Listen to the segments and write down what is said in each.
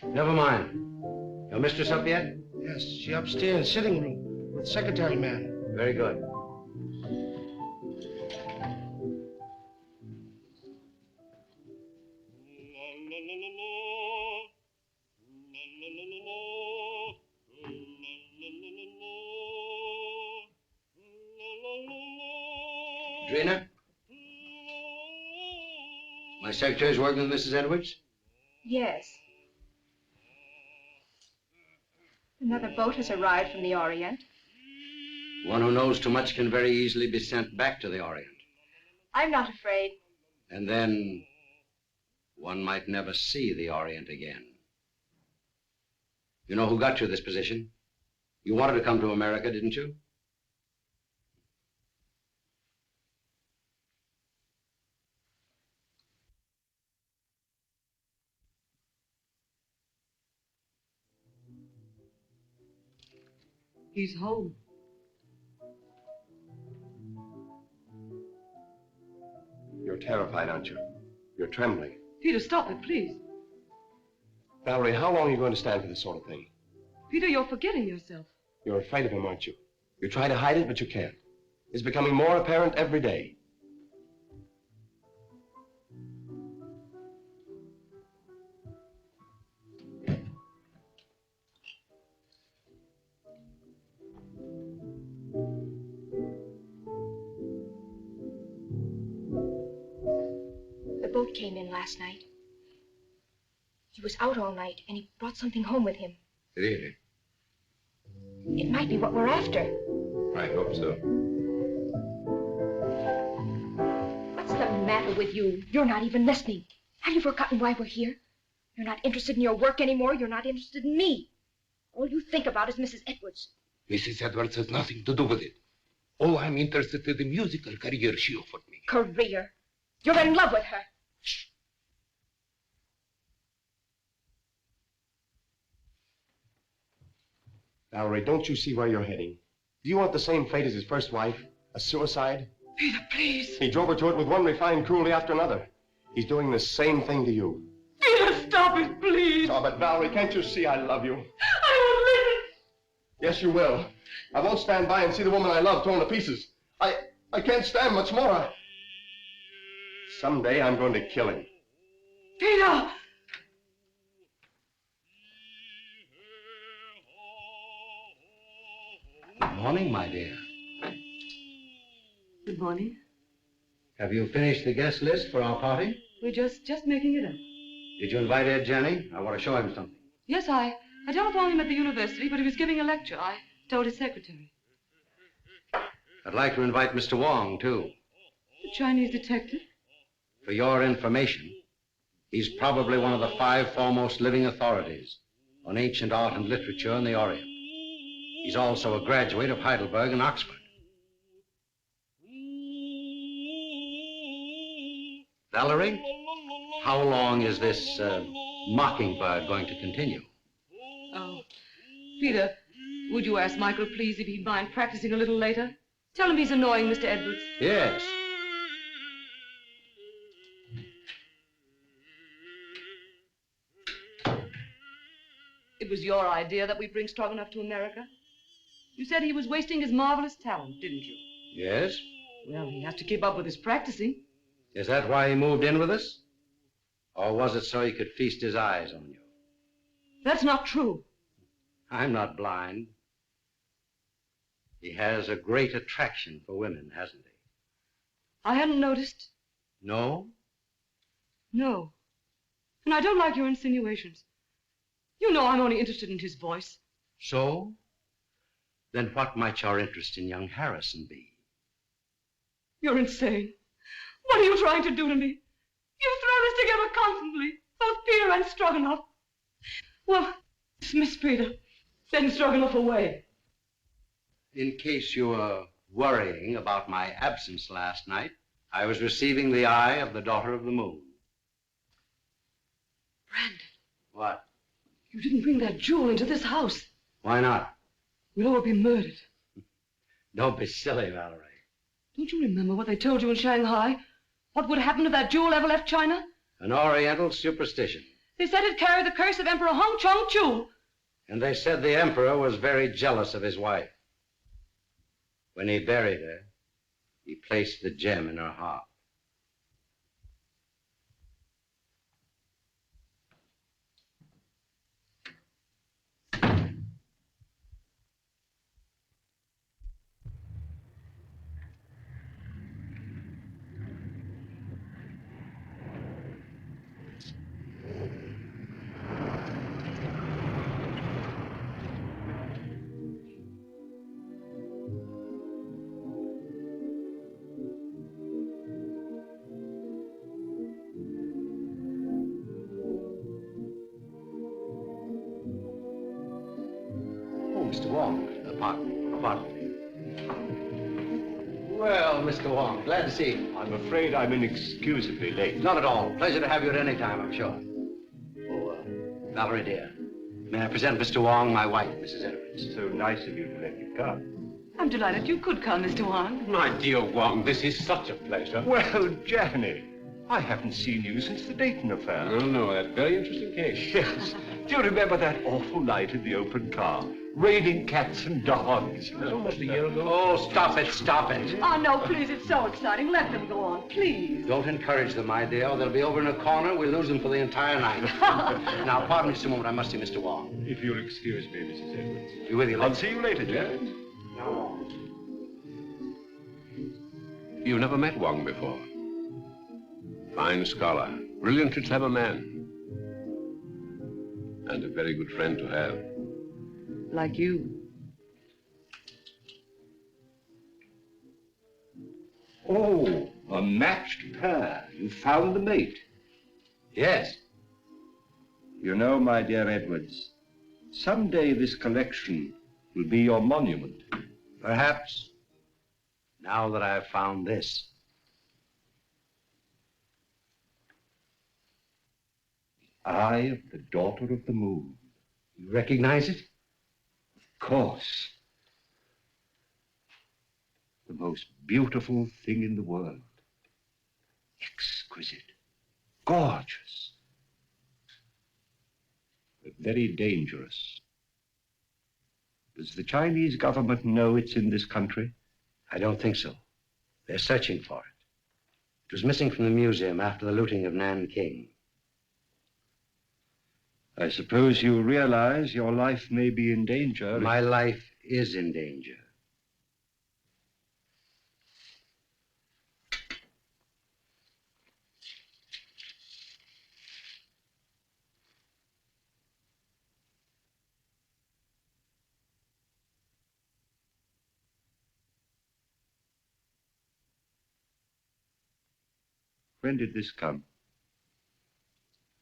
Never mind. Your mistress up yet? Yes, she upstairs, sitting room, with secretary man. Very good. Drina? My secretary's working with Mrs. Edwards? Yes. Another boat has arrived from the Orient. One who knows too much can very easily be sent back to the Orient. I'm not afraid. And then one might never see the Orient again. You know who got you this position? You wanted to come to America, didn't you? He's home. You're terrified, aren't you? You're trembling. Peter, stop it, please. Valerie, how long are you going to stand for this sort of thing? Peter, you're forgetting yourself. You're afraid of him, aren't you? You try to hide it, but you can't. It's becoming more apparent every day. The boat came in last night. He was out all night, and he brought something home with him. Really? It might be what we're after. I hope so. What's the matter with you? You're not even listening. Have you forgotten why we're here? You're not interested in your work anymore. You're not interested in me. All you think about is Mrs. Edwards. Mrs. Edwards has nothing to do with it. Oh, I'm interested in the musical career she offered me. Career? You're in love with her. Shh. Valerie, don't you see where you're heading? Do you want the same fate as his first wife? A suicide? Peter, please. He drove her to it with one refined cruelty after another. He's doing the same thing to you. Peter, stop it, please. Stop it, Valerie. Can't you see I love you? I won't listen. Yes, you will. I won't stand by and see the woman I love torn to pieces. I can't stand much more. Someday I'm going to kill him. Peter! Good morning, my dear. Good morning. Have you finished the guest list for our party? We're just making it up. Did you invite Ed Jenny? I want to show him something. Yes, I telephoned him at the university, but he was giving a lecture. I told his secretary. I'd like to invite Mr. Wong, too. The Chinese detective? For your information, he's probably one of the 5 foremost living authorities on ancient art and literature in the Orient. He's also a graduate of Heidelberg and Oxford. Valerie, how long is this mockingbird going to continue? Oh, Peter, would you ask Michael, please, if he'd mind practicing a little later? Tell him he's annoying Mr. Edwards. Yes. It was your idea that we bring Stroganoff to America. You said he was wasting his marvelous talent, didn't you? Yes? Well, he has to keep up with his practicing. Is that why he moved in with us? Or was it so he could feast his eyes on you? That's not true. I'm not blind. He has a great attraction for women, hasn't he? I hadn't noticed. No? No. And I don't like your insinuations. You know I'm only interested in his voice. So? Then what might your interest in young Harrison be? You're insane. What are you trying to do to me? You've thrown us together constantly, both Peter and Stroganoff. Well, dismiss Peter. Send Stroganoff away. In case you were worrying about my absence last night, I was receiving the eye of the daughter of the moon. Brandon. What? You didn't bring that jewel into this house. Why not? We'll all be murdered. Don't be silly, Valerie. Don't you remember what they told you in Shanghai? What would happen if that jewel ever left China? An Oriental superstition. They said it carried the curse of Emperor Hong Chong Chu. And they said the emperor was very jealous of his wife. When he buried her, he placed the gem in her heart. Mr. Wong, pardon me. Well, Mr. Wong, glad to see you. I'm afraid I'm inexcusably late. Not at all. Pleasure to have you at any time, I'm sure. Oh, Valerie, dear, may I present Mr. Wong, my wife, Mrs. Edwards. So nice of you to let me come. I'm delighted you could come, Mr. Wong. My dear Wong, this is such a pleasure. Well, Jenny, I haven't seen you since the Dayton affair. No, that very interesting case. Yes. Do you remember that awful night in the open car? Raining cats and dogs. It was almost a year ago. Oh, stop it, stop it. Oh, no, please, it's so exciting. Let them go on, please. Don't encourage them, my dear. They'll be over in a corner. We'll lose them for the entire night. Now, pardon me just a moment. I must see Mr. Wong. If you'll excuse me, Mrs. Edwards. Be with you I'll later. see you later, Jack. No. You've never met Wong before. Fine scholar, brilliantly clever man. And a very good friend to have. Like you. Oh, a matched pair. You found the mate. Yes. You know, my dear Edwards, someday this collection will be your monument. Perhaps. Now that I've found this. Eye of the daughter of the moon. You recognize it? Of course. The most beautiful thing in the world. Exquisite. Gorgeous. But very dangerous. Does the Chinese government know it's in this country? I don't think so. They're searching for it. It was missing from the museum after the looting of Nanking. I suppose you realize your life may be in danger. My life is in danger. When did this come?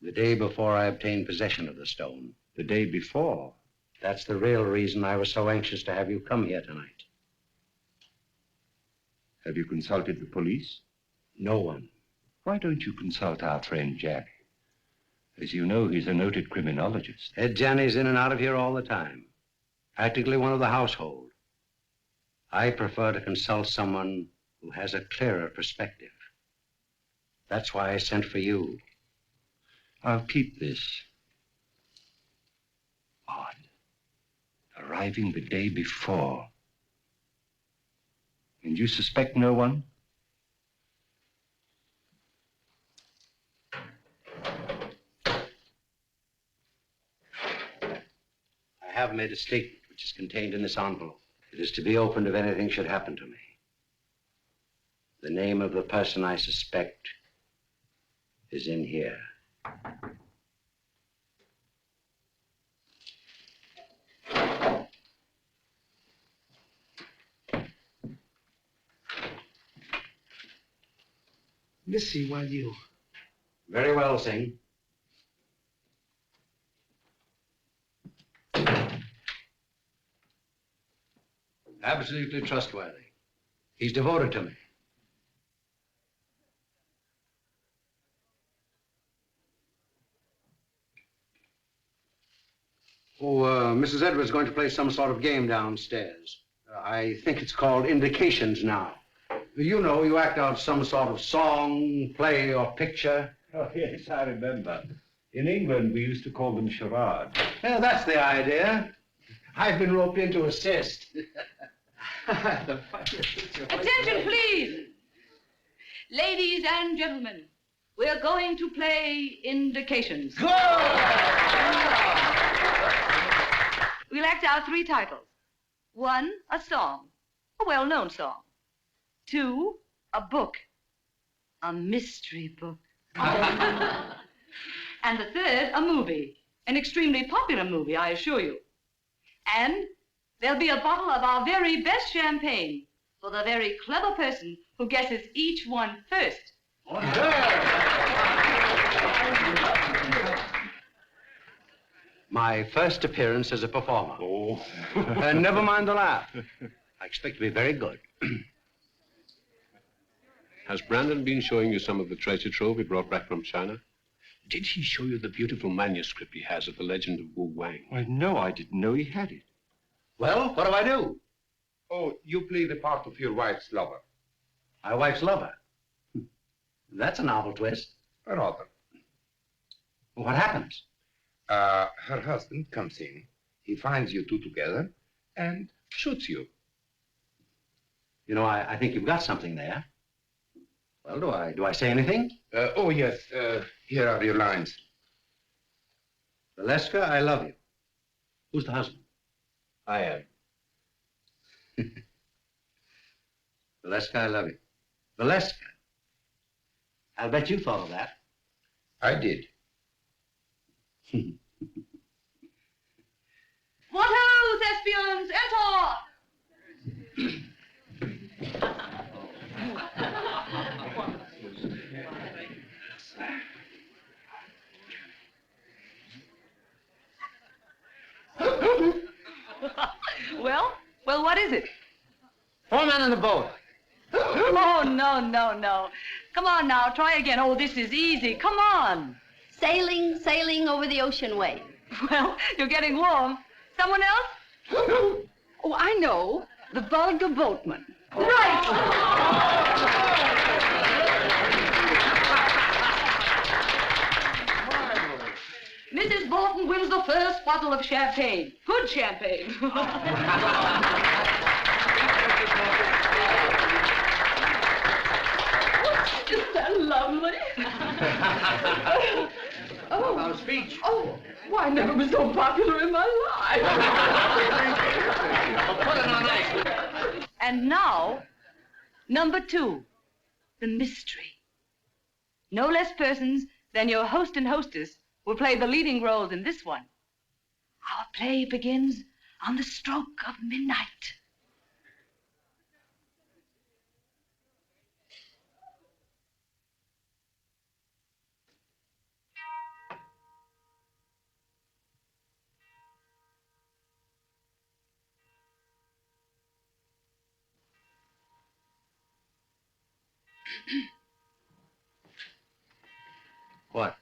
The day before I obtained possession of the stone. The day before. That's the real reason I was so anxious to have you come here tonight. Have you consulted the police? No one. Why don't you consult our friend Jack? As you know, he's a noted criminologist. Ed Janney's in and out of here all the time. Practically one of the household. I prefer to consult someone who has a clearer perspective. That's why I sent for you. I'll keep this. Odd. Arriving the day before. And you suspect no one? I have made a statement which is contained in this envelope. It is to be opened if anything should happen to me. The name of the person I suspect is in here. Missy, while you... Very well, Singh. Absolutely trustworthy. He's devoted to me. Oh, Mrs. Edwards is going to play some sort of game downstairs. I think it's called Indications now. You know, you act out some sort of song, play, or picture. Oh, yes, I remember. In England, we used to call them charades. Yeah, that's the idea. I've been roped in to assist. Attention, please. Ladies and gentlemen, we're going to play indications. We'll act out 3 titles. 1, a song, a well-known song. 2, a book, a mystery book. And the 3rd, a movie, an extremely popular movie, I assure you. And there'll be a bottle of our very best champagne for the very clever person who guesses each one first. My first appearance as a performer. Oh. And never mind the laugh. I expect to be very good. Has Brandon been showing you some of the treasure trove he brought back from China? Did he show you the beautiful manuscript he has of the legend of Wu Wang? Why, no, I didn't know he had it. Well, what do I do? Oh, you play the part of your wife's lover. My wife's lover. That's a novel twist. Rather. What happens? Her husband comes in, he finds you two together, and shoots you. You know, I think you've got something there. Well, do I say anything? Oh, yes, here are your lines. Valeska, I love you. Who's the husband? I am. Valeska, I love you. Valeska. I'll bet you thought of that. I did. What ho, thespians, enter! Well, what is it? 4 men in the boat. Oh, no. Come on now, try again. Oh, this is easy. Come on. Sailing over the ocean wave. Well, you're getting warm. Someone else? Oh, I know. The vulgar boatman. Right. Mrs. Bolton wins the first bottle of champagne. Good champagne. Isn't that lovely? About speech. Oh, why, I never was so popular in my life. Put it on ice. And now, number 2, the mystery. No less persons than your host and hostess will play the leading roles in this one. Our play begins on the stroke of midnight. What?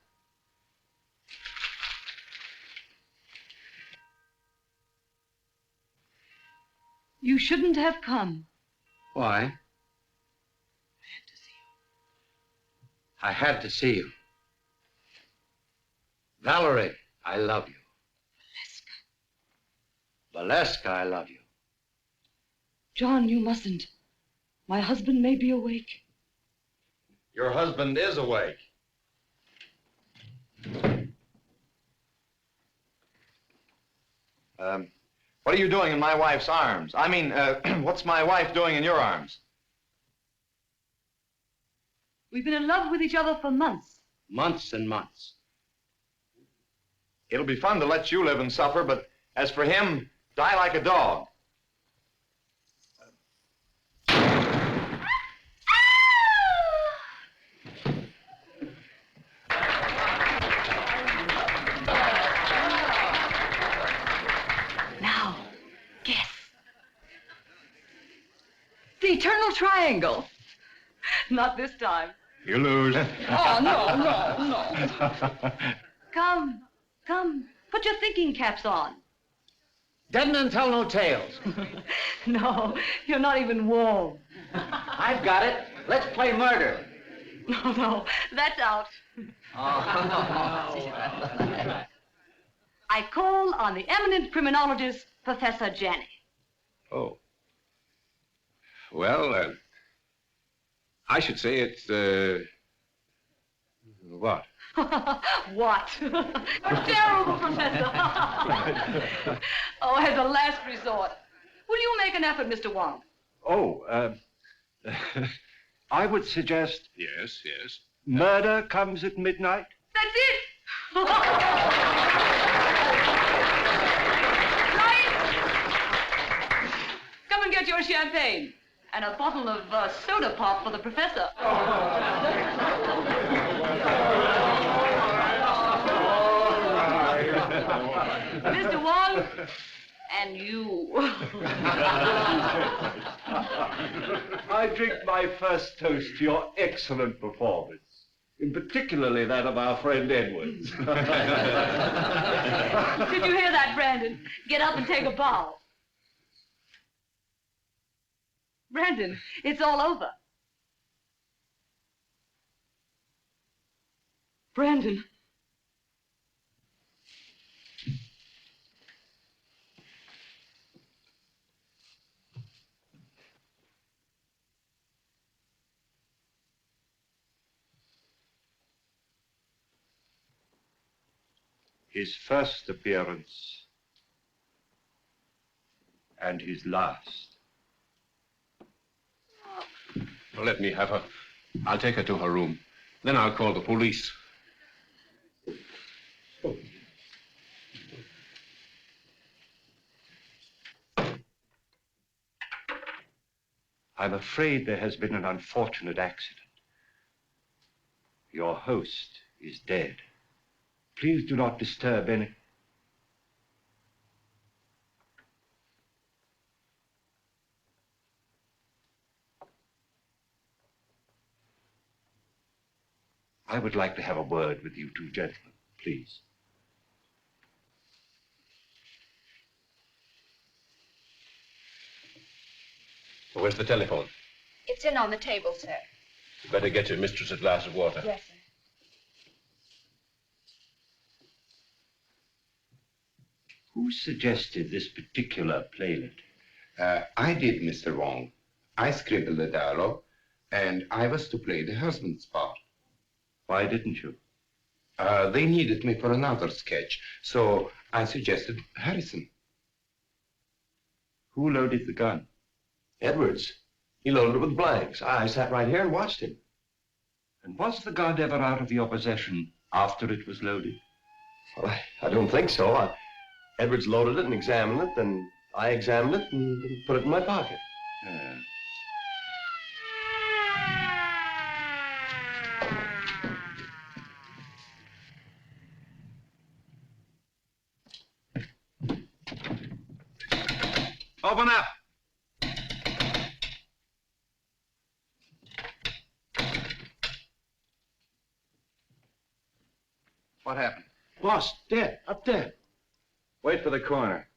You shouldn't have come. Why? I had to see you. Valerie, I love you. Valeska, I love you. John, you mustn't. My husband may be awake. Your husband is awake. What are you doing in my wife's arms? I mean, what's my wife doing in your arms? We've been in love with each other for months. Months and months. It'll be fun to let you live and suffer, but as for him, die like a dog. Now, guess. The eternal triangle. Not this time. You lose. Oh, no. Come. Put your thinking caps on. Dead men tell no tales. No, you're not even warm. I've got it. Let's play murder. No, that's out. I call on the eminent criminologist, Professor Janney. Oh. Well, I should say it's, what? What? A terrible professor. Oh, as a last resort. Will you make an effort, Mr. Wong? Oh, I would suggest Yes, yes. murder comes at midnight. That's it. Right? Come and get your champagne. And a bottle of soda pop for the professor. Mr. Wong, and you. I drink my first toast to your excellent performance, in particularly that of our friend Edwards. Did you hear that, Brandon? Get up and take a bow. Brandon, it's all over. Brandon. His first appearance and his last. Well, let me have her. I'll take her to her room. Then I'll call the police. I'm afraid there has been an unfortunate accident. Your host is dead. Please do not disturb any... I would like to have a word with you two gentlemen, please. Where's the telephone? It's in on the table, sir. You better get your mistress a glass of water. Yes, sir. Who suggested this particular playlet? I did, Mr. Wong. I scribbled the dialogue, and I was to play the husband's part. Why didn't you? They needed me for another sketch, so I suggested Harrison. Who loaded the gun? Edwards. He loaded it with blanks. I sat right here and watched him. And was the gun ever out of your possession after it was loaded? Well, I don't think so. Edwards loaded it and examined it, then I examined it and put it in my pocket. Open up. What happened? Boss, dead, up there. Wait for the coroner.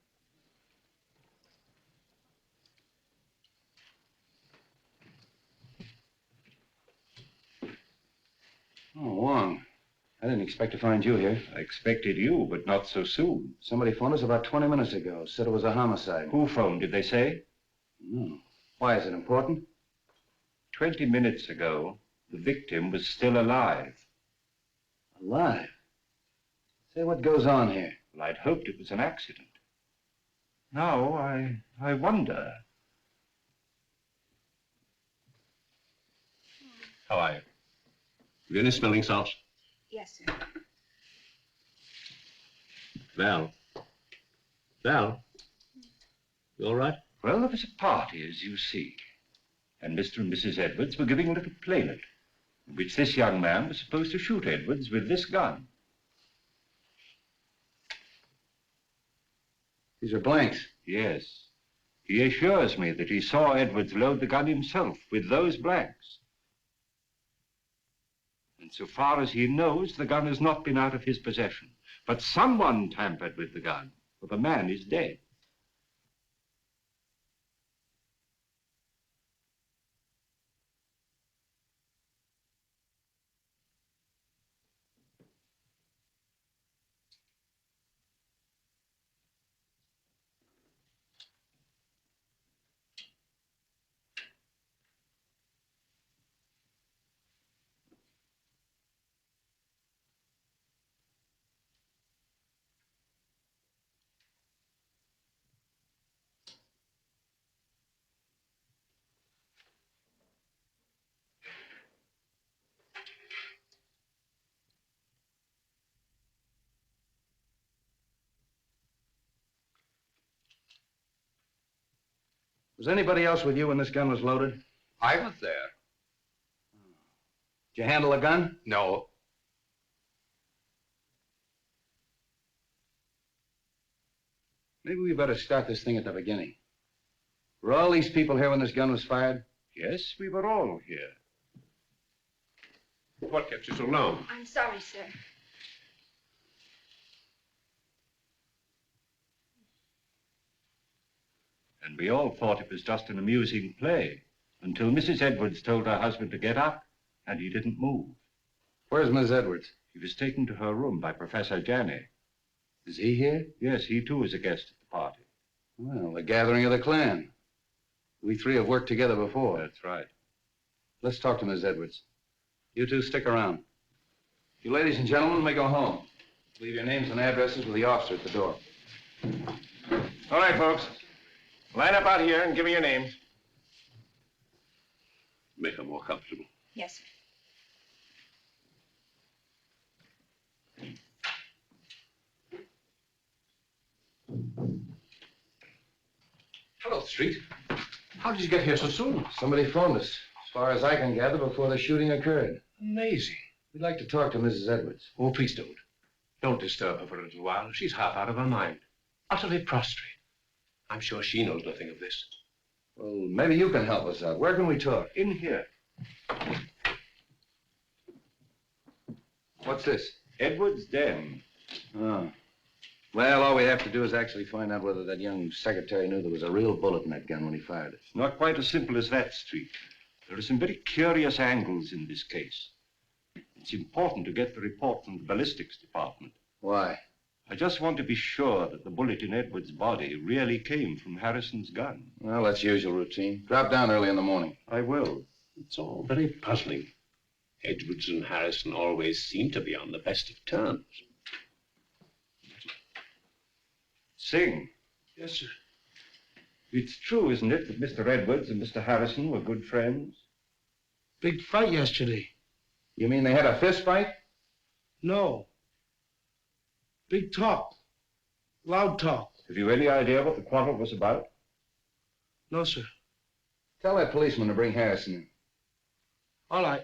Oh, Wong. I didn't expect to find you here. I expected you, but not so soon. Somebody phoned us about 20 minutes ago. Said it was a homicide. Who phoned, did they say? No. Why, is it important? 20 minutes ago, the victim was still alive. Alive? Say, what goes on here? Well, I'd hoped it was an accident. Now, I wonder. How are you? You got any smelling salts? Yes, sir. Val. Val? You all right? Well, there was a party, as you see. And Mr. and Mrs. Edwards were giving a little playlet, in which this young man was supposed to shoot Edwards with this gun. These are blanks. Yes. He assures me that he saw Edwards load the gun himself with those blanks. And so far as he knows, the gun has not been out of his possession. But someone tampered with the gun, for the man is dead. Was anybody else with you when this gun was loaded? I was there. Did you handle the gun? No. Maybe we better start this thing at the beginning. Were all these people here when this gun was fired? Yes, we were all here. What kept you so long? I'm sorry, sir. And we all thought it was just an amusing play until Mrs. Edwards told her husband to get up, and he didn't move. Where's Miss Edwards? He was taken to her room by Professor Janney. Is he here? Yes, he too is a guest at the party. Well, the gathering of the clan. We three have worked together before. That's right. Let's talk to Miss Edwards. You two stick around. You ladies and gentlemen may go home. Leave your names and addresses with the officer at the door. All right, folks. Line up out here and give me your names. Make her more comfortable. Yes, sir. Hello, Street. How did you get here so soon? Somebody phoned us, as far as I can gather, before the shooting occurred. Amazing. We'd like to talk to Mrs. Edwards. Oh, please don't. Don't disturb her for a little while. She's half out of her mind. Utterly prostrate. I'm sure she knows nothing of this. Well, maybe you can help us out. Where can we talk? In here. What's this? Edwards' den. Oh. Well, all we have to do is actually find out whether that young secretary knew there was a real bullet in that gun when he fired it. It's not quite as simple as that, Street. There are some very curious angles in this case. It's important to get the report from the ballistics department. Why? I just want to be sure that the bullet in Edwards' body really came from Harrison's gun. Well, that's usual routine. Drop down early in the morning. I will. It's all very puzzling. Edwards and Harrison always seem to be on the best of terms. Sing. Yes, sir. It's true, isn't it, that Mr. Edwards and Mr. Harrison were good friends? Big fight yesterday. You mean they had a fist fight? No. Big talk. Loud talk. Have you any idea what the quarrel was about? No, sir. Tell that policeman to bring Harrison in. All right.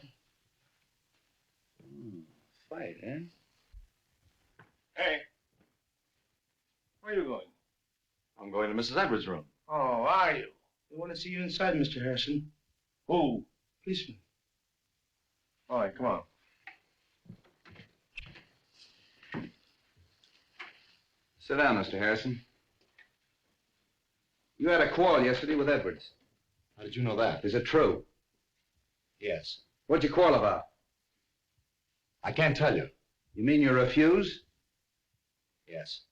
Fight, eh? Hey. Where are you going? I'm going to Mrs. Edwards' room. Oh, are you? They want to see you inside, Mr. Harrison. Who? Policeman. All right, come on. Sit down, Mr. Harrison. You had a quarrel yesterday with Edwards. How did you know that? Is it true? Yes. What'd you quarrel about? I can't tell you. You mean you refuse? Yes.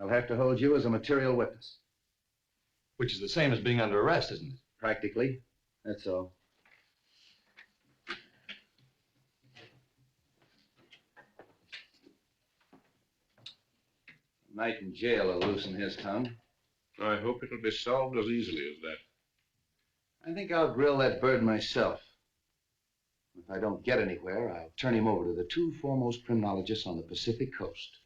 I'll have to hold you as a material witness. Which is the same as being under arrest, isn't it? Practically. That's all. A night in jail will loosen his tongue. I hope it'll be solved as easily as that. I think I'll grill that bird myself. If I don't get anywhere, I'll turn him over to the two foremost criminologists on the Pacific coast.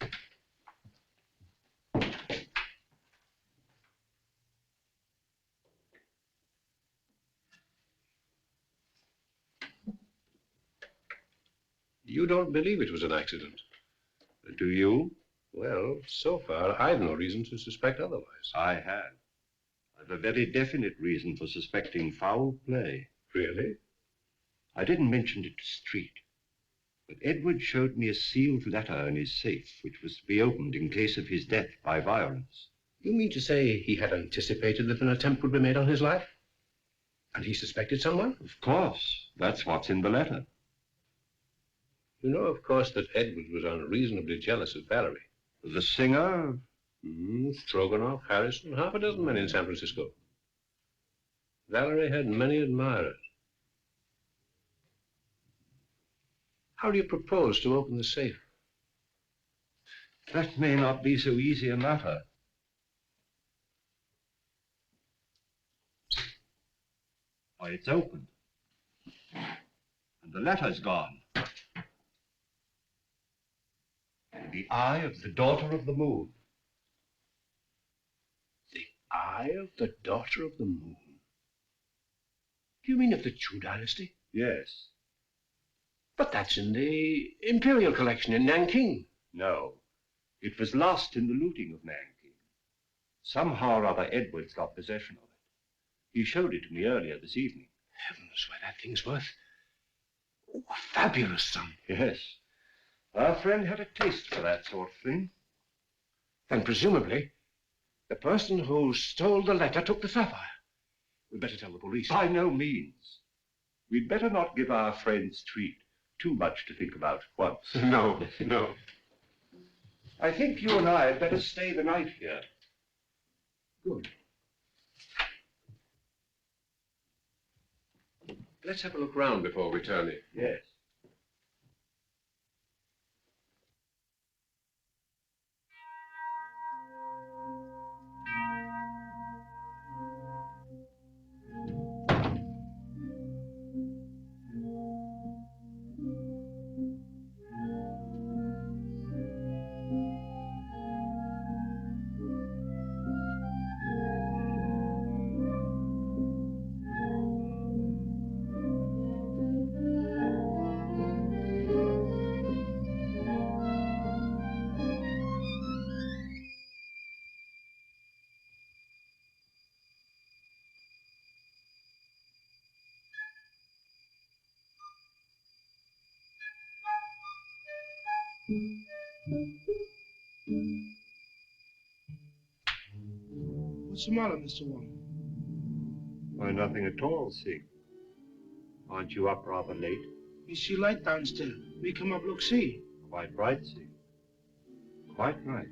You don't believe it was an accident? Do you? Well, so far, I've no reason to suspect otherwise. I have. I've a very definite reason for suspecting foul play. Really? I didn't mention it to Street, but Edward showed me a sealed letter in his safe, which was to be opened in case of his death by violence. You mean to say he had anticipated that an attempt would be made on his life? And he suspected someone? Of course. That's what's in the letter. You know, of course, that Edward was unreasonably jealous of Valerie. The singer? Stroganoff, Harrison, half a dozen men in San Francisco. Valerie had many admirers. How do you propose to open the safe? That may not be so easy a matter. Why, it's opened. And the letter's gone. The eye of the daughter of the moon. The eye of the daughter of the moon. Do you mean of the Chu dynasty? Yes. But that's in the Imperial collection in Nanking. No. It was lost in the looting of Nanking. Somehow or other, Edwards got possession of it. He showed it to me earlier this evening. Heavens, why, that thing's worth a fabulous sum. Yes. Our friend had a taste for that sort of thing. And presumably, the person who stole the letter took the sapphire. We'd better tell the police. By no means. We'd better not give our friend's treat too much to think about at once. No, no. I think you and I had better stay the night here. Good. Let's have a look round before returning. Yes. What's the matter, Mr. Wong? Why, nothing at all, Sig. Aren't you up rather late? You see light downstairs. We come up, look, see. Quite right, Sig. Quite right.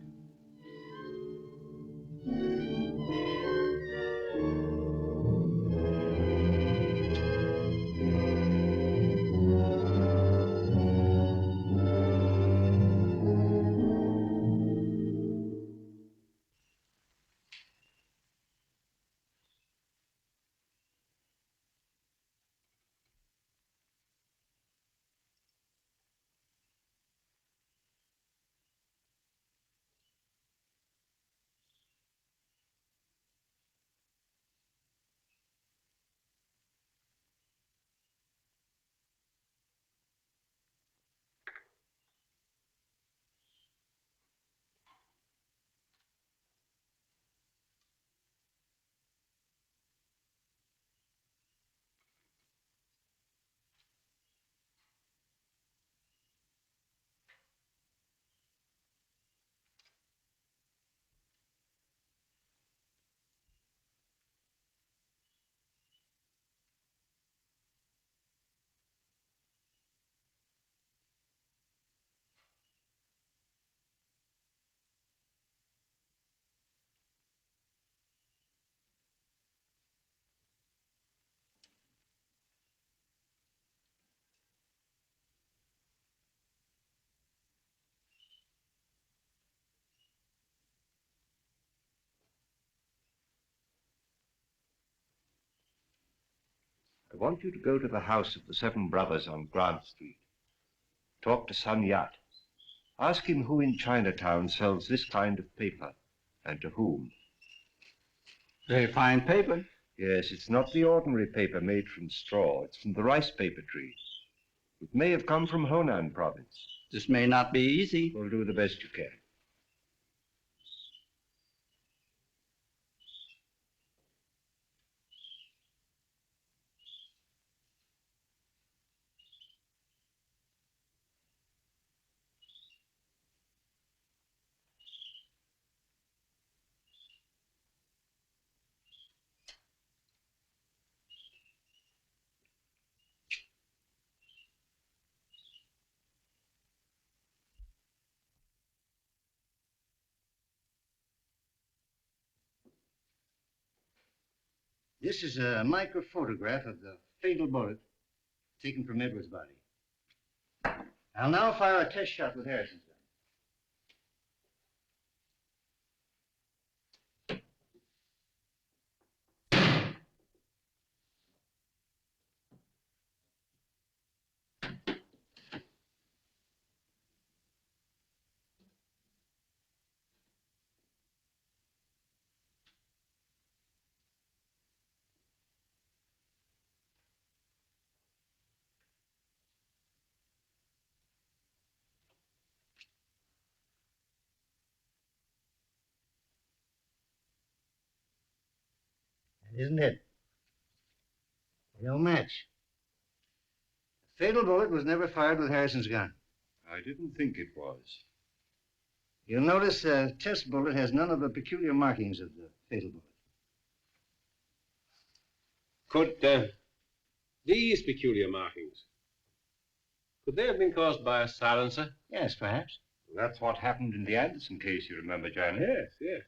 I want you to go to the house of the Seven Brothers on Grant Street. Talk to Sun Yat. Ask him who in Chinatown sells this kind of paper, and to whom. Very fine paper. Yes, it's not the ordinary paper made from straw. It's from the rice paper tree. It may have come from Honan province. This may not be easy. We'll do the best you can. This is a microphotograph of the fatal bullet taken from Edwards' body. I'll now fire a test shot with Harrison's gun. Isn't it? No match. The fatal bullet was never fired with Harrison's gun. I didn't think it was. You'll notice the test bullet has none of the peculiar markings of the fatal bullet. Could these peculiar markings, could they have been caused by a silencer? Yes, perhaps. That's what happened in the Anderson case, you remember, Johnny? Yes, yes.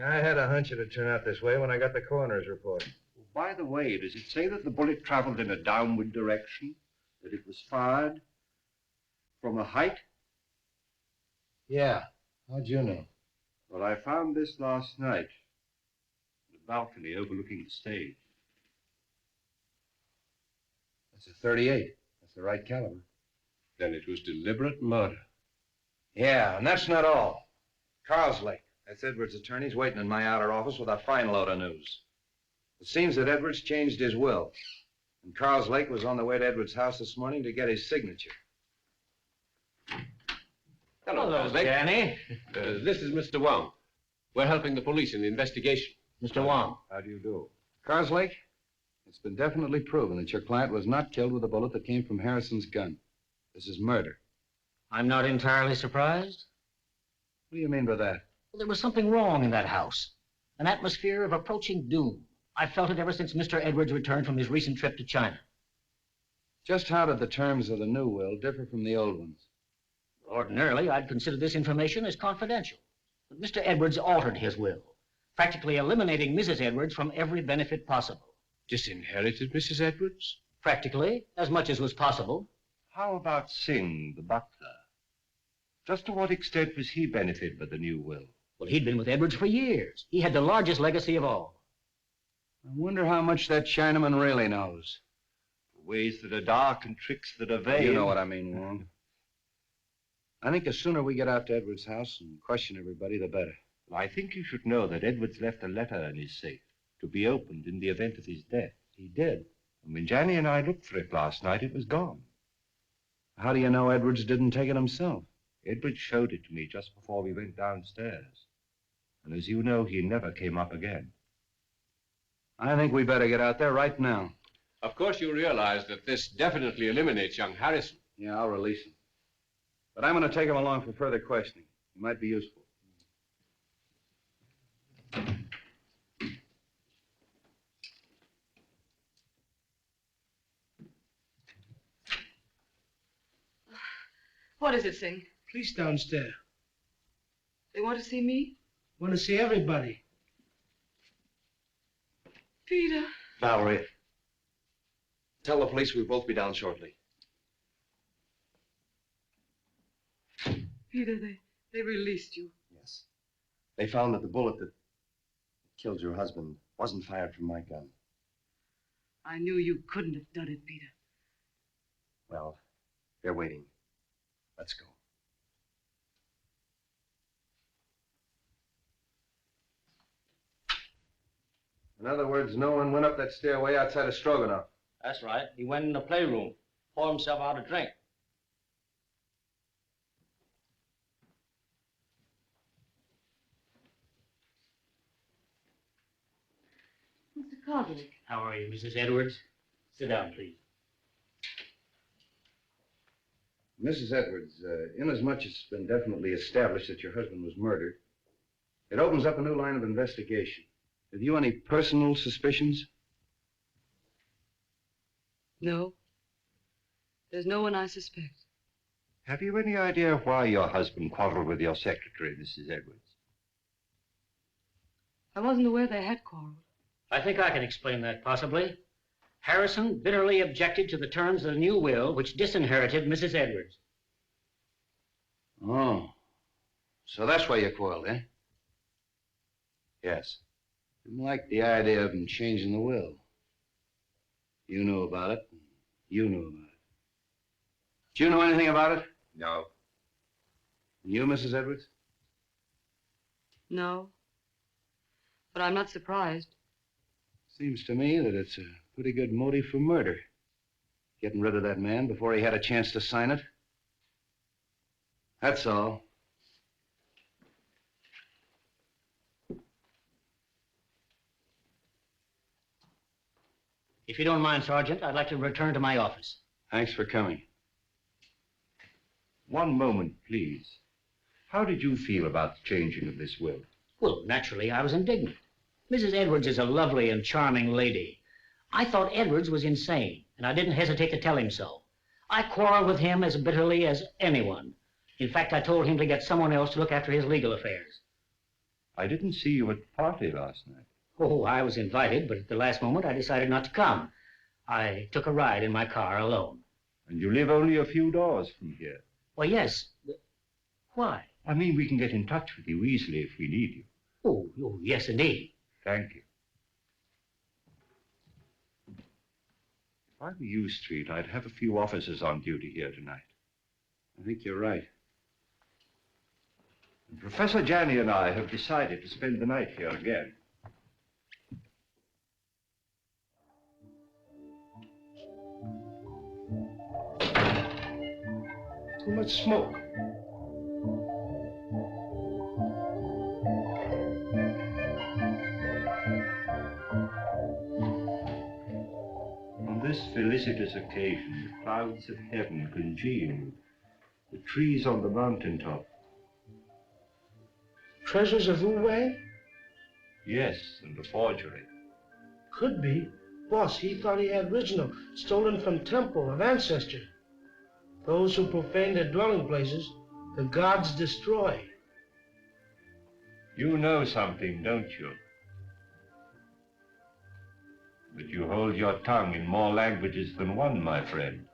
I had a hunch it'd turn out this way when I got the coroner's report. By the way, does it say that the bullet traveled in a downward direction? That it was fired from a height? Yeah. How'd you know? Well, I found this last night. The balcony overlooking the stage. That's a 38. That's the right caliber. Then it was deliberate murder. Yeah, and that's not all. Carlslake, that's Edwards' attorney's waiting in my outer office with a fine load of news. It seems that Edwards changed his will, and Carlslake was on the way to Edwards' house this morning to get his signature. Hello, Danny. This is Mr. Wong. We're helping the police in the investigation. Mr. Wong. How do you do? Carlslake, it's been definitely proven that your client was not killed with a bullet that came from Harrison's gun. This is murder. I'm not entirely surprised. What do you mean by that? Well, there was something wrong in that house. An atmosphere of approaching doom. I've felt it ever since Mr. Edwards returned from his recent trip to China. Just how did the terms of the new will differ from the old ones? Ordinarily, I'd consider this information as confidential. But Mr. Edwards altered his will, practically eliminating Mrs. Edwards from every benefit possible. Disinherited Mrs. Edwards? Practically, as much as was possible. How about Singh, the butler? Just to what extent was he benefited by the new will? Well, he'd been with Edwards for years. He had the largest legacy of all. I wonder how much that Chinaman really knows. Ways that are dark and tricks that are vain. You know what I mean, Wong. I think the sooner we get out to Edwards' house and question everybody, the better. Well, I think you should know that Edwards left a letter in his safe to be opened in the event of his death. He did. And when Johnny and I looked for it last night, it was gone. How do you know Edwards didn't take it himself? Edwards showed it to me just before we went downstairs. And as you know, he never came up again. I think we better get out there right now. Of course, you realize that this definitely eliminates young Harrison. Yeah, I'll release him. But I'm going to take him along for further questioning. He might be useful. What is it, Singh? Police downstairs. They want to see me? Want to see everybody. Peter. Valerie, tell the police we'll both be down shortly. Peter, they released you. Yes. They found that the bullet that killed your husband wasn't fired from my gun. I knew you couldn't have done it, Peter. Well, they're waiting. Let's go. In other words, no one went up that stairway outside of Stroganoff. That's right. He went in the playroom, poured himself out a drink. Mr. Calderick. How are you, Mrs. Edwards? Sit down, please. Mrs. Edwards, inasmuch as it's been definitely established that your husband was murdered, it opens up a new line of investigation. Have you any personal suspicions? No. There's no one I suspect. Have you any idea why your husband quarreled with your secretary, Mrs. Edwards? I wasn't aware they had quarreled. I think I can explain that, possibly. Harrison bitterly objected to the terms of the new will, which disinherited Mrs. Edwards. Oh. So that's why you quarreled, eh? Yes. Didn't like the idea of him changing the will. You knew about it. You knew about it. Did you know anything about it? No. And you, Mrs. Edwards? No. But I'm not surprised. Seems to me that it's a pretty good motive for murder. Getting rid of that man before he had a chance to sign it. That's all. If you don't mind, Sergeant, I'd like to return to my office. Thanks for coming. One moment, please. How did you feel about the changing of this will? Well, naturally, I was indignant. Mrs. Edwards is a lovely and charming lady. I thought Edwards was insane, and I didn't hesitate to tell him so. I quarreled with him as bitterly as anyone. In fact, I told him to get someone else to look after his legal affairs. I didn't see you at the party last night. Oh, I was invited, but at the last moment I decided not to come. I took a ride in my car alone. And you live only a few doors from here. Well, yes. Why? I mean, we can get in touch with you easily if we need you. Oh, yes, indeed. Thank you. If I were you, Street, I'd have a few officers on duty here tonight. I think you're right. And Professor Janney and I have decided to spend the night here again. Too much smoke. On this felicitous occasion, the clouds of heaven congealed, the trees on the mountaintop. Treasures of Wu-Wei? Yes, and the forgery. Could be. Boss, he thought he had original, stolen from temple of ancestor. Those who profane their dwelling places, the gods destroy. You know something, don't you? But you hold your tongue in more languages than one, my friend.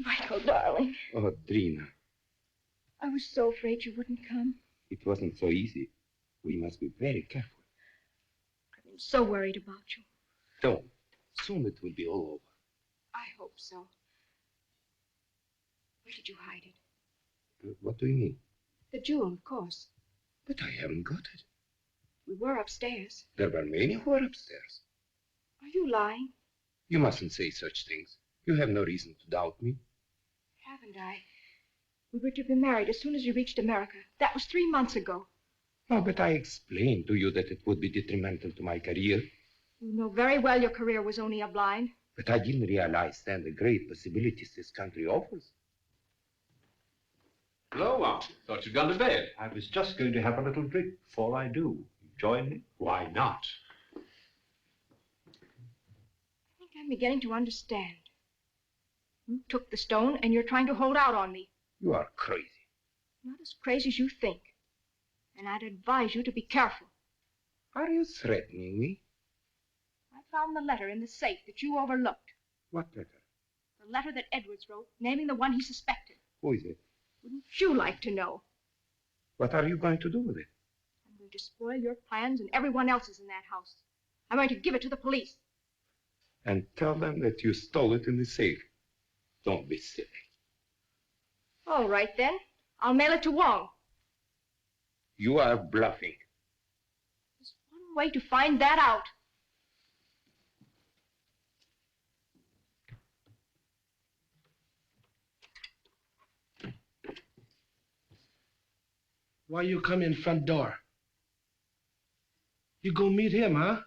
Michael, darling, Oh, Trina, I was so afraid you wouldn't come. it wasn't so easy. We must be very careful. I've been so worried about you. Don't. Soon it will be all over. I hope so. Where did you hide it? What do you mean? The jewel, of course. But I haven't got it. We were upstairs. There were many who were upstairs. Are you lying? You mustn't say such things. You have no reason to doubt me. Haven't I? We were to be married as soon as you reached America. That was 3 months ago. No, but I explained to you that it would be detrimental to my career. You know very well your career was only a blind. But I didn't realize then the great possibilities this country offers. Hello, Wong. Thought you'd gone to bed. I was just going to have a little drink before I do. Join me? Why not? I think I'm beginning to understand. You took the stone and you're trying to hold out on me. You are crazy. Not as crazy as you think. And I'd advise you to be careful. Are you threatening me? I found the letter in the safe that you overlooked. What letter? The letter that Edwards wrote, naming the one he suspected. Who is it? Wouldn't you like to know? What are you going to do with it? I'm going to spoil your plans and everyone else's in that house. I'm going to give it to the police. And tell them that you stole it in the safe. Don't be silly. All right, then. I'll mail it to Wong. You are bluffing. There's one way to find that out. Why you come in front door? You go meet him, huh?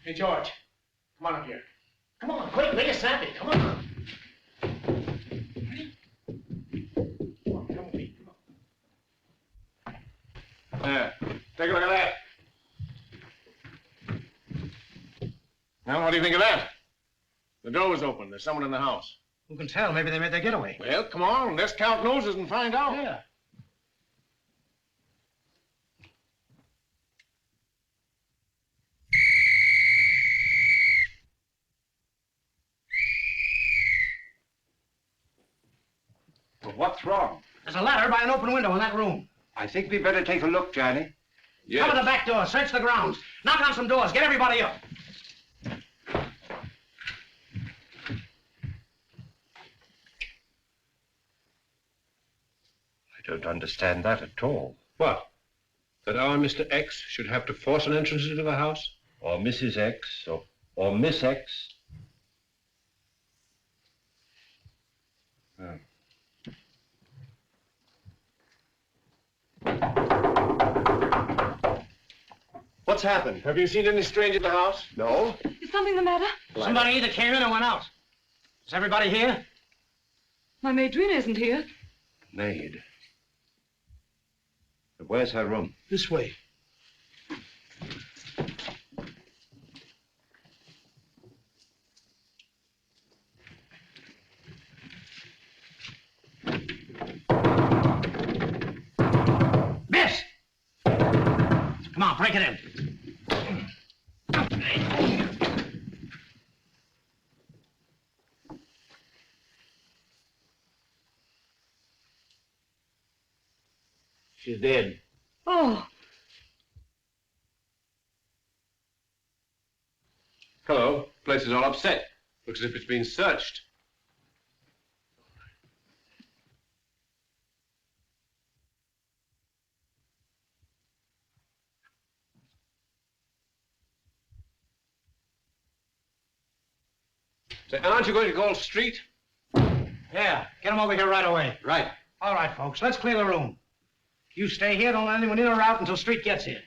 Hey, George. Come on up here. Come on, quick, make it snappy. Come on. Come on, come with me. Come on. There. Take a look at that. Now, what do you think of that? The door was open. There's someone in the house. Who can tell? Maybe they made their getaway. Well, come on. Let's count noses and find out. Yeah. Well, what's wrong? There's a ladder by an open window in that room. I think we better take a look, Johnny. Yes. Cover the back door. Search the grounds. Knock on some doors. Get everybody up. I don't understand that at all. What? That our Mr. X should have to force an entrance into the house? Or Mrs. X, or Miss X. Oh. What's happened? Have you seen any stranger in the house? No. Is something the matter? Somebody either came in or went out. Is everybody here? My maid Drina isn't here. Maid. But where's her room? This way. Miss! Come on, break it in. She's dead. Oh, Hello. Place is all upset. Looks as if it's been searched. Say, aren't you going to call Street? Yeah, get him over here right away. Right. All right, folks, let's clear the room. You stay here, don't let anyone in or out until Street gets here.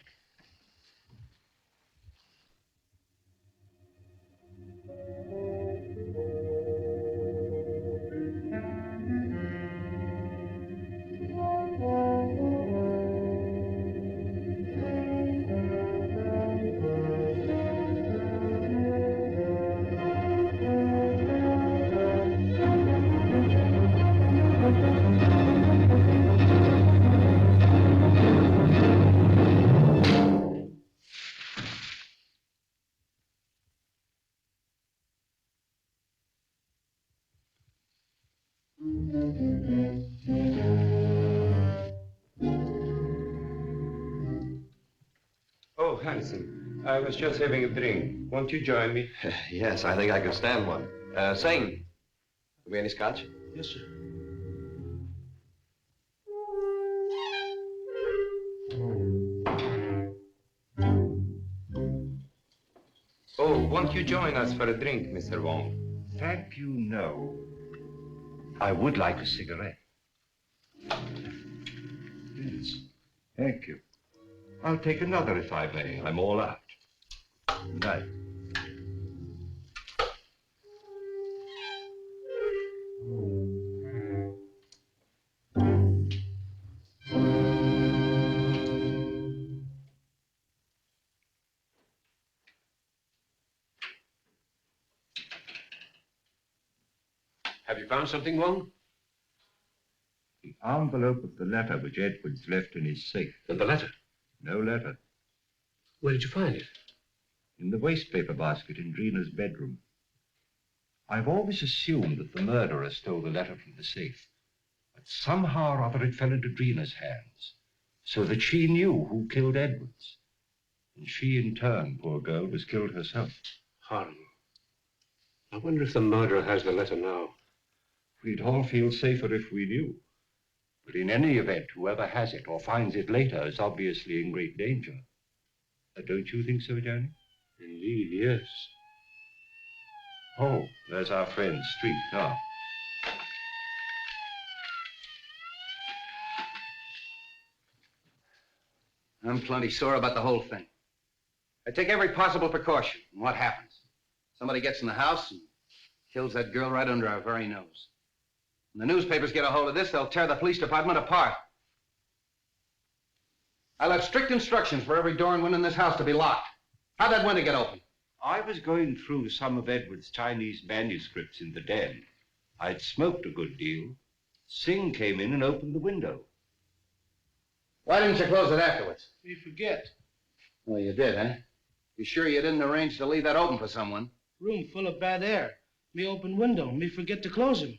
Oh, Hanson, I was just having a drink. Won't you join me? Yes, I think I can stand one. Sing. Have we any scotch? Yes, sir. Oh, won't you join us for a drink, Mr. Wong? Thank you, no. I would like a cigarette. Yes. Thank you. I'll take another if I may. I'm all out. Night. Have you found something, Wong? The envelope of the letter which Edwards left in his safe. And the letter? No letter. Where did you find it? In the wastepaper basket in Drina's bedroom. I've always assumed that the murderer stole the letter from the safe. But somehow or other it fell into Drina's hands, so that she knew who killed Edwards. And she, in turn, poor girl, was killed herself. Horrible. I wonder if the murderer has the letter now. We'd all feel safer if we knew. But in any event, whoever has it or finds it later is obviously in great danger. Don't you think so, Johnny? Indeed, yes. Oh, there's our friend, Street, now. I'm plenty sore about the whole thing. I take every possible precaution. And what happens? Somebody gets in the house and kills that girl right under our very nose. When the newspapers get a hold of this, they'll tear the police department apart. I left strict instructions for every door and window in this house to be locked. How'd that window get open? I was going through some of Edward's Chinese manuscripts in the den. I'd smoked a good deal. Singh came in and opened the window. Why didn't you close it afterwards? We forget. Well, you did, eh? You sure you didn't arrange to leave that open for someone? Room full of bad air. Me open window. Me forget to close him.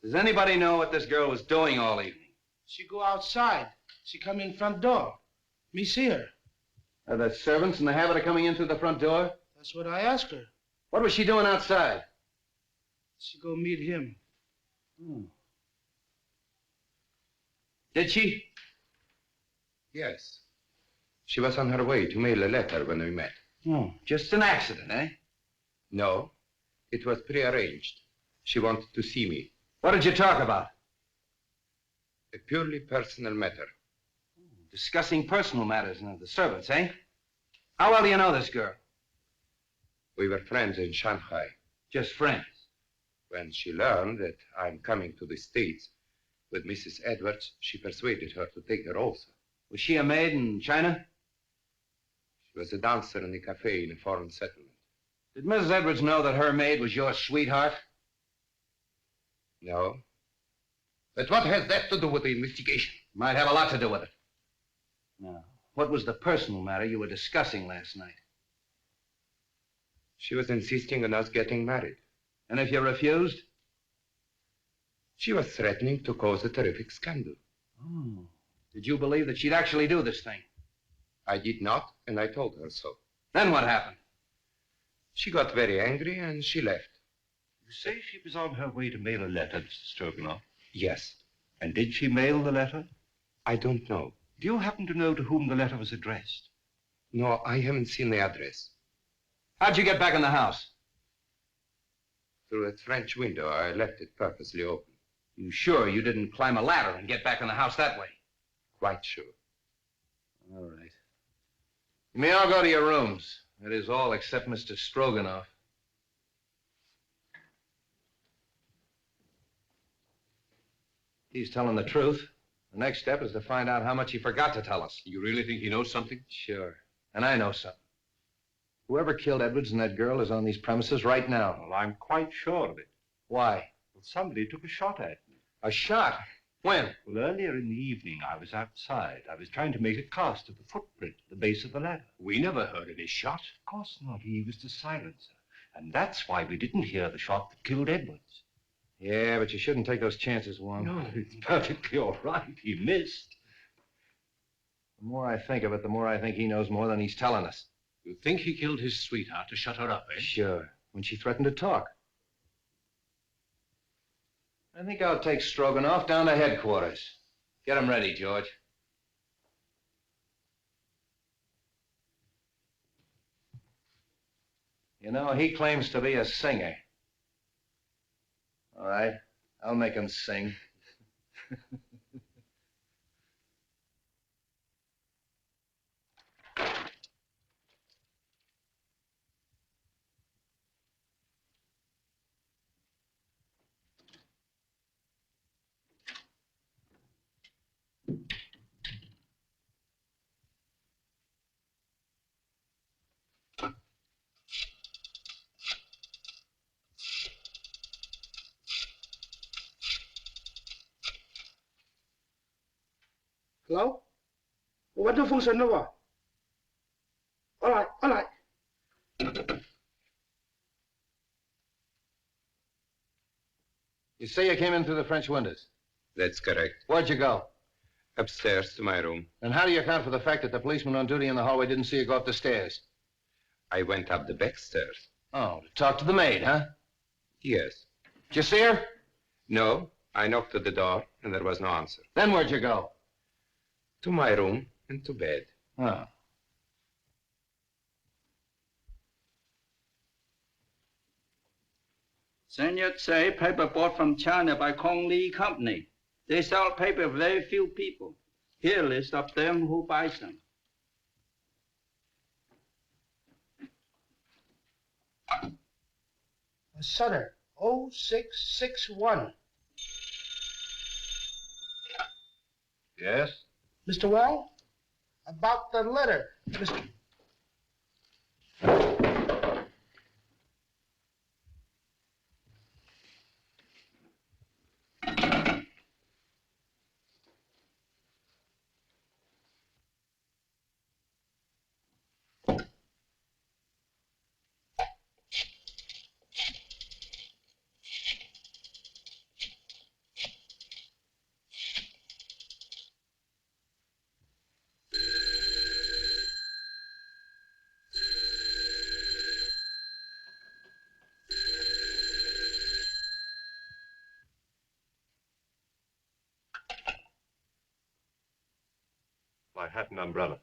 Does anybody know what this girl was doing all evening? She go outside. She come in front door. Me see her. Are the servants in the habit of coming in through the front door? That's what I asked her. What was she doing outside? She go meet him. Did she? Yes. She was on her way to mail a letter when we met. Oh, just an accident, eh? No, it was prearranged. She wanted to see me. What did you talk about? A purely personal matter. Discussing personal matters of the servants, eh? How well do you know this girl? We were friends in Shanghai. Just friends? When she learned that I'm coming to the States with Mrs. Edwards, she persuaded her to take her also. Was she a maid in China? She was a dancer in a cafe in a foreign settlement. Did Mrs. Edwards know that her maid was your sweetheart? No. But what has that to do with the investigation? Might have a lot to do with it. Now, what was the personal matter you were discussing last night? She was insisting on us getting married. And if you refused? She was threatening to cause a terrific scandal. Oh. Did you believe that she'd actually do this thing? I did not, and I told her so. Then what happened? She got very angry and she left. You say she was on her way to mail a letter, Mr. Stroganoff? Yes. And did she mail the letter? I don't know. Do you happen to know to whom the letter was addressed? No, I haven't seen the address. How'd you get back in the house? Through a French window. I left it purposely open. You sure you didn't climb a ladder and get back in the house that way? Quite sure. All right. You may all go to your rooms. That is all except Mr. Stroganoff. He's telling the truth. The next step is to find out how much he forgot to tell us. You really think he knows something? Sure. And I know something. Whoever killed Edwards and that girl is on these premises right now. Well, I'm quite sure of it. Why? Well, somebody took a shot at me. A shot? When? Well, earlier in the evening, I was outside. I was trying to make a cast of the footprint at the base of the ladder. We never heard any shot. Of course not. He was the silencer. And that's why we didn't hear the shot that killed Edwards. Yeah, but you shouldn't take those chances, Wong. No, it's perfectly all right. He missed. The more I think of it, the more I think he knows more than he's telling us. You think he killed his sweetheart to shut her up, eh? Sure. When she threatened to talk. I think I'll take Stroganoff down to headquarters. Get him ready, George. You know, he claims to be a singer. All right, I'll make him sing. Hello? What the function over? All right, all right. You say you came in through the French windows? That's correct. Where'd you go? Upstairs to my room. And how do you account for the fact that the policeman on duty in the hallway didn't see you go up the stairs? I went up the back stairs. Oh, to talk to the maid, huh? Yes. Did you see her? No, I knocked at the door and there was no answer. Then where'd you go? To my room and to bed. Oh. Sun Yat-say paper bought from China by Kong Lee Company. They sell paper to very few people. Here a list of them who buys them. Sutter, 0661. Yes? Mr. Wong? About the letter, Mr. My hat and umbrella.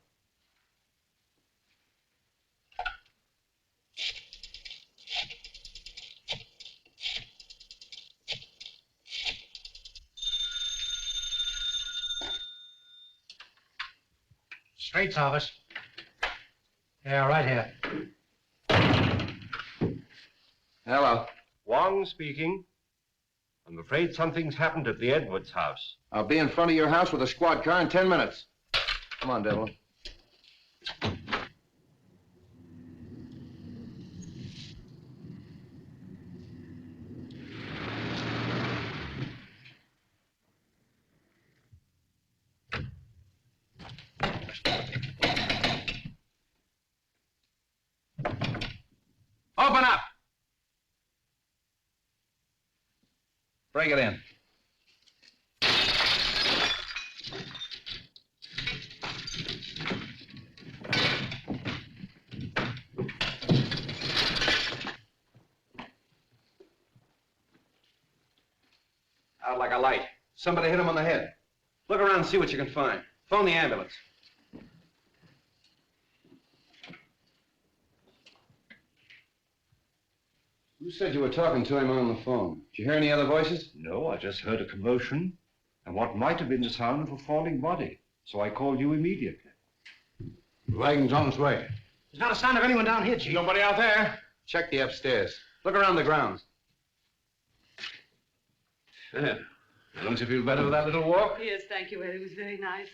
Straight's office. Yeah, right here. Hello. Wong speaking. I'm afraid something's happened at the Edwards house. I'll be in front of your house with a squad car in 10 minutes. Come on, Devlin. Open up! Bring it in. Out like a light. Somebody hit him on the head. Look around and see what you can find. Phone the ambulance. Who said you were talking to him on the phone? Did you hear any other voices? No, I just heard a commotion and what might have been the sound of a falling body. So I called you immediately. The wagon's on its way. There's not a sign of anyone down here, Chief. Nobody out there? Check the upstairs. Look around the grounds. Yeah. Don't you feel better with that little walk? Yes, thank you, Ed. It was very nice.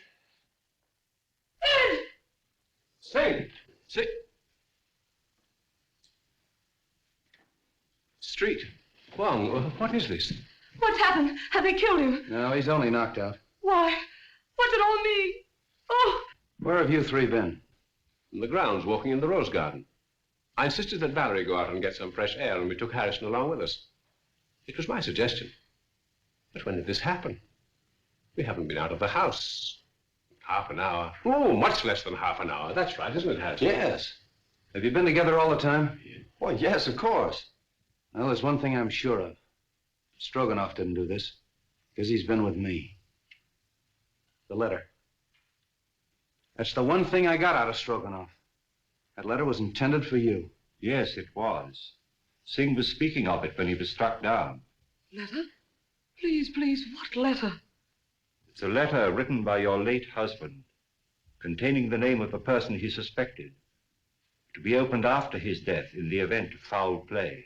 Say. Street. Wong, what is this? What's happened? Have they killed him? No, he's only knocked out. Why? What's it all mean? Oh! Where have you three been? In the grounds, walking in the rose garden. I insisted that Valerie go out and get some fresh air, and we took Harrison along with us. It was my suggestion. But when did this happen? We haven't been out of the house. Half an hour. Oh, much less than half an hour. That's right, isn't it, Harrison? Yes. Have you been together all the time? Yeah. Well, yes, of course. Well, there's one thing I'm sure of. Stroganoff didn't do this, because he's been with me. The letter. That's the one thing I got out of Stroganoff. That letter was intended for you. Yes, it was. Singh was speaking of it when he was struck down. Letter? Please, please, what letter? It's a letter written by your late husband, containing the name of the person he suspected, to be opened after his death in the event of foul play.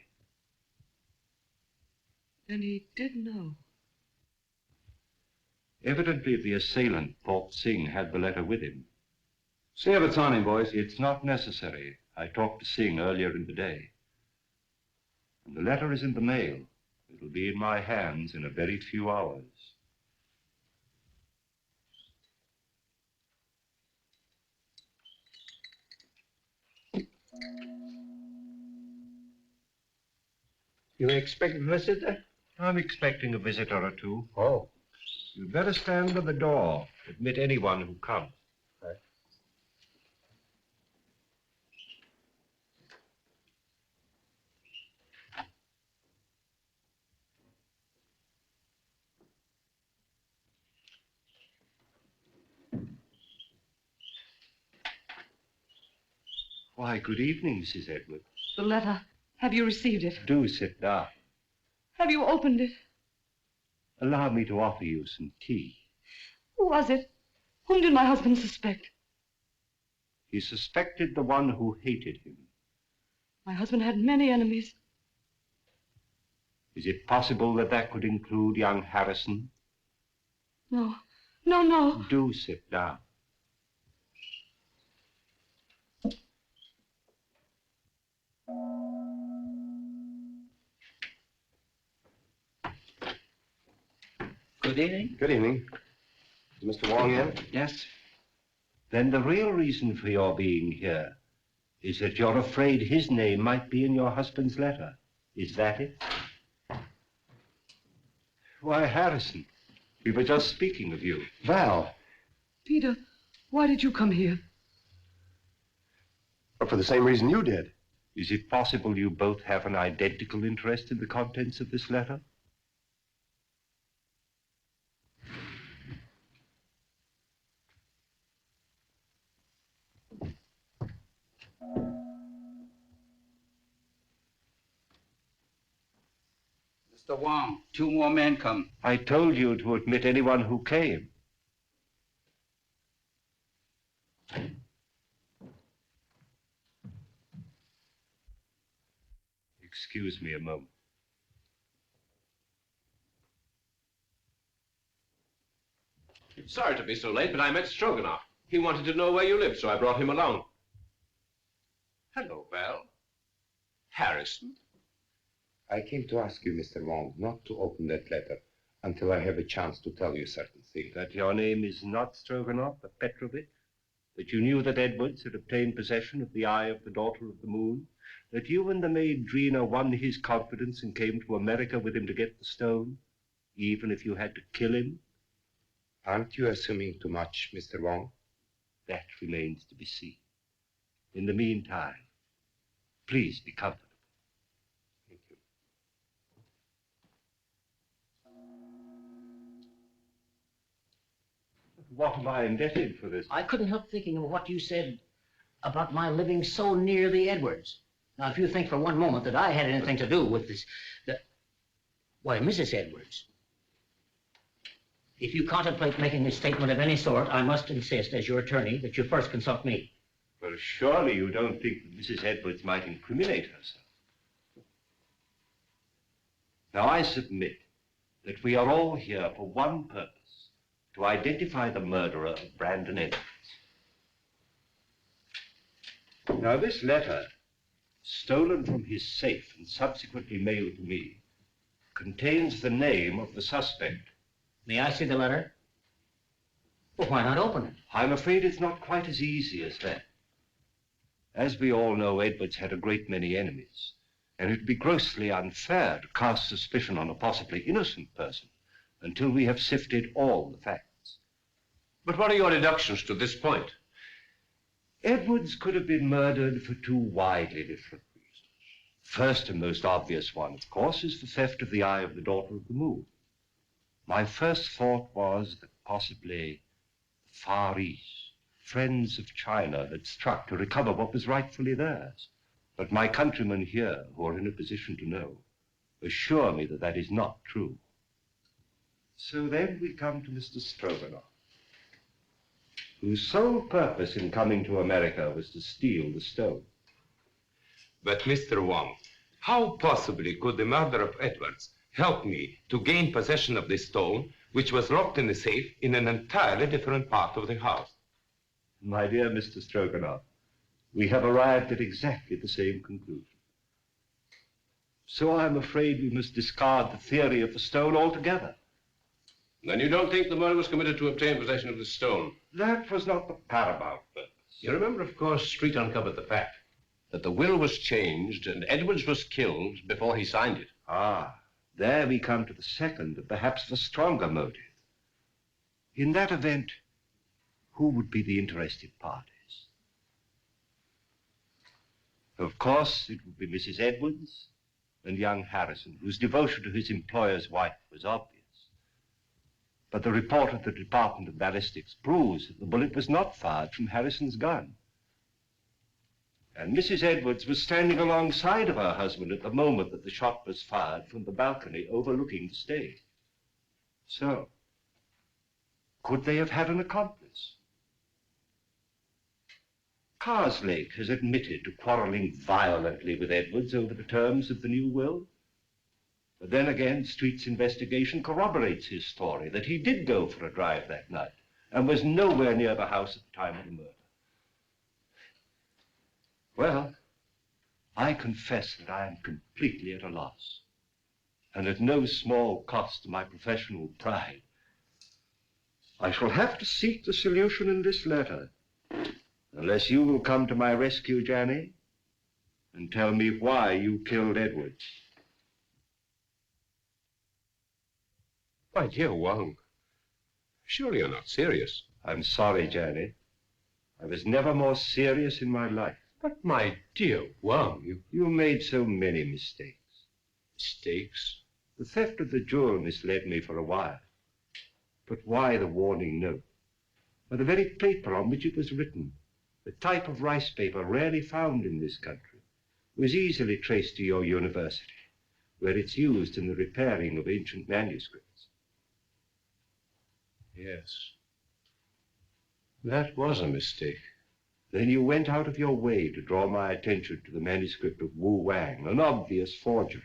Then he did know. Evidently, the assailant thought Singh had the letter with him. See if it's on him, boys. It's not necessary. I talked to Singh earlier in the day. And the letter is in the mail. It'll be in my hands in a very few hours. You expect a visitor? I'm expecting a visitor or two. Oh. You'd better stand by the door. Admit anyone who comes. Right. Why, good evening, Mrs. Edwards. The letter. Have you received it? Do sit down. Have you opened it? Allow me to offer you some tea. Who was it? Whom did my husband suspect? He suspected the one who hated him. My husband had many enemies. Is it possible that that could include young Harrison? No, no, no. Do sit down. Good evening. Good evening. Is Mr. Wong in? Yes. Then the real reason for your being here is that you're afraid his name might be in your husband's letter. Is that it? Why, Harrison, we were just speaking of you. Val. Peter, why did you come here? But for the same reason you did. Is it possible you both have an identical interest in the contents of this letter? Mr. Wong, 2 more men come. I told you to admit anyone who came. Excuse me a moment. Sorry to be so late, but I met Stroganoff. He wanted to know where you lived, so I brought him along. Hello, Val. Harrison? I came to ask you, Mr. Wong, not to open that letter until I have a chance to tell you certain things. That your name is not Stroganoff, but Petrovich? That you knew that Edwards had obtained possession of the Eye of the Daughter of the Moon? That you and the maid Drina won his confidence and came to America with him to get the stone, even if you had to kill him? Aren't you assuming too much, Mr. Wong? That remains to be seen. In the meantime, please be comfortable. Thank you. What am I indebted for this? I couldn't help thinking of what you said about my living so near the Edwards. Now, if you think for one moment that I had anything to do with this, why, Mrs. Edwards, if you contemplate making a statement of any sort, I must insist, as your attorney, that you first consult me. Well, surely you don't think that Mrs. Edwards might incriminate herself. Now, I submit that we are all here for one purpose, to identify the murderer of Brandon Edwards. Now, this letter, stolen from his safe and subsequently mailed to me, contains the name of the suspect. May I see the letter? Well, why not open it? I'm afraid it's not quite as easy as that. As we all know, Edwards had a great many enemies, and it would be grossly unfair to cast suspicion on a possibly innocent person until we have sifted all the facts. But what are your deductions to this point? Edwards could have been murdered for 2 widely different reasons. First and most obvious one, of course, is the theft of the Eye of the Daughter of the Moon. My first thought was that possibly the Far East, friends of China, had struck to recover what was rightfully theirs. But my countrymen here, who are in a position to know, assure me that that is not true. So then we come to Mr. Stroganoff, whose sole purpose in coming to America was to steal the stone. But, Mr. Wong, how possibly could the murder of Edwards help me to gain possession of this stone, which was locked in the safe in an entirely different part of the house? My dear Mr. Stroganoff, we have arrived at exactly the same conclusion. So I'm afraid we must discard the theory of the stone altogether. Then you don't think the murder was committed to obtain possession of the stone? That was not the paramount purpose. You remember, of course, Street uncovered the fact that the will was changed and Edwards was killed before he signed it. Ah, there we come to the second and perhaps the stronger motive. In that event, who would be the interested parties? Of course, it would be Mrs. Edwards and young Harrison, whose devotion to his employer's wife was obvious. But the report of the Department of Ballistics proves that the bullet was not fired from Harrison's gun. And Mrs. Edwards was standing alongside of her husband at the moment that the shot was fired from the balcony overlooking the stage. So, could they have had an accomplice? Carslake has admitted to quarreling violently with Edwards over the terms of the new will. But then again, Street's investigation corroborates his story that he did go for a drive that night and was nowhere near the house at the time of the murder. Well, I confess that I am completely at a loss, and at no small cost to my professional pride. I shall have to seek the solution in this letter, unless you will come to my rescue, Janny, and tell me why you killed Edwards. My dear Wong, surely you're not serious. I'm sorry, Janny. I was never more serious in my life. But my dear Wong, You made so many mistakes. Mistakes? The theft of the jewel misled me for a while. But why the warning note? Or the very paper on which it was written, the type of rice paper rarely found in this country, was easily traced to your university, where it's used in the repairing of ancient manuscripts. Yes. That was a mistake. Then you went out of your way to draw my attention to the manuscript of Wu Wang, an obvious forgery,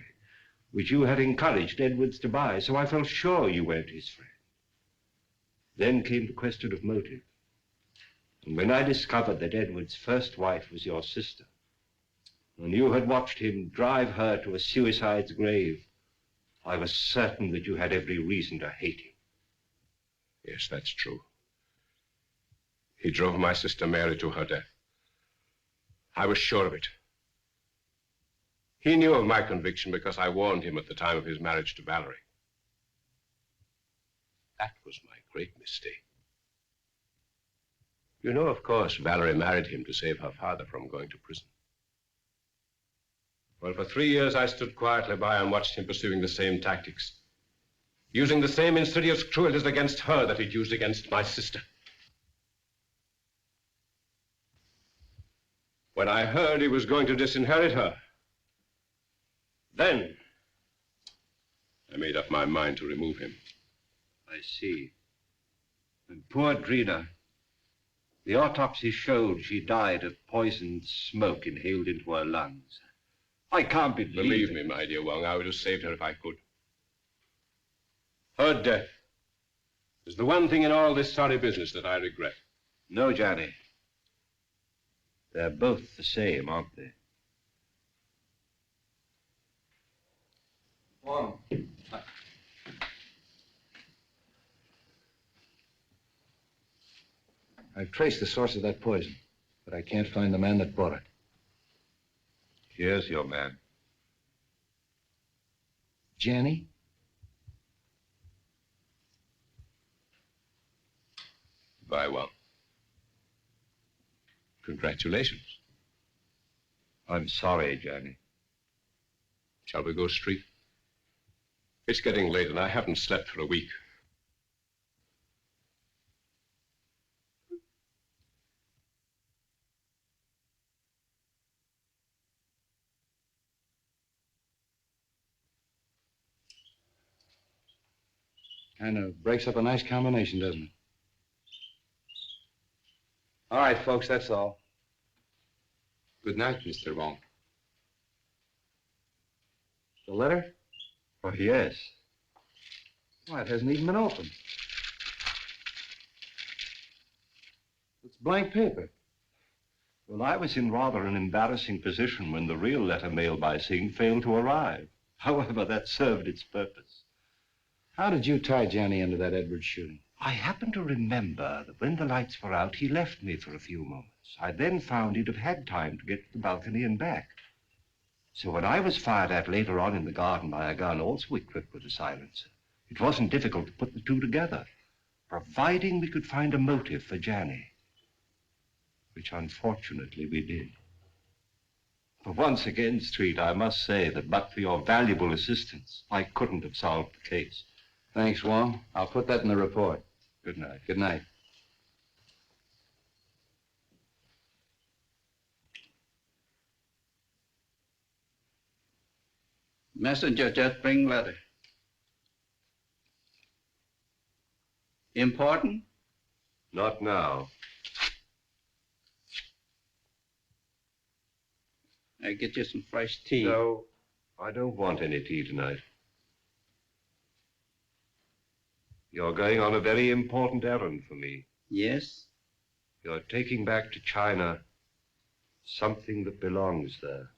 which you had encouraged Edwards to buy, so I felt sure you weren't his friend. Then came the question of motive. And when I discovered that Edwards' first wife was your sister, and you had watched him drive her to a suicide's grave, I was certain that you had every reason to hate him. Yes, that's true. He drove my sister Mary to her death. I was sure of it. He knew of my conviction because I warned him at the time of his marriage to Valerie. That was my great mistake. You know, of course, Valerie married him to save her father from going to prison. Well, for 3 years I stood quietly by and watched him pursuing the same tactics, using the same insidious cruelties against her that he'd used against my sister. When I heard he was going to disinherit her, then I made up my mind to remove him. I see. And poor Drina, the autopsy showed she died of poisoned smoke inhaled into her lungs. I can't Believe me, my dear Wong, I would have saved her if I could. Her death is the one thing in all this sorry business that I regret. No, Johnny. They're both the same, aren't they? Wong. I've traced the source of that poison, but I can't find the man that bought it. Here's your man. Janny? Very well. Congratulations. I'm sorry, Johnny. Shall we go street? It's getting late and I haven't slept for a week. Kind of breaks up a nice combination, doesn't it? All right, folks, that's all. Good night, Mr. Wong. The letter? Oh, yes. Why, it hasn't even been opened. It's blank paper. Well, I was in rather an embarrassing position when the real letter mailed by Singh failed to arrive. However, that served its purpose. How did you tie Johnny into that Edwards shooting? I happen to remember that when the lights were out, he left me for a few moments. I then found he'd have had time to get to the balcony and back. So when I was fired at later on in the garden by a gun also equipped with a silencer, it wasn't difficult to put the two together, providing we could find a motive for Johnny, which unfortunately we did. But once again, Street, I must say that but for your valuable assistance, I couldn't have solved the case. Thanks, Wong. I'll put that in the report. Good night. Good night. Messenger just bring letter. Important? Not now. I get you some fresh tea. No, I don't want any tea tonight. You're going on a very important errand for me. Yes? You're taking back to China something that belongs there.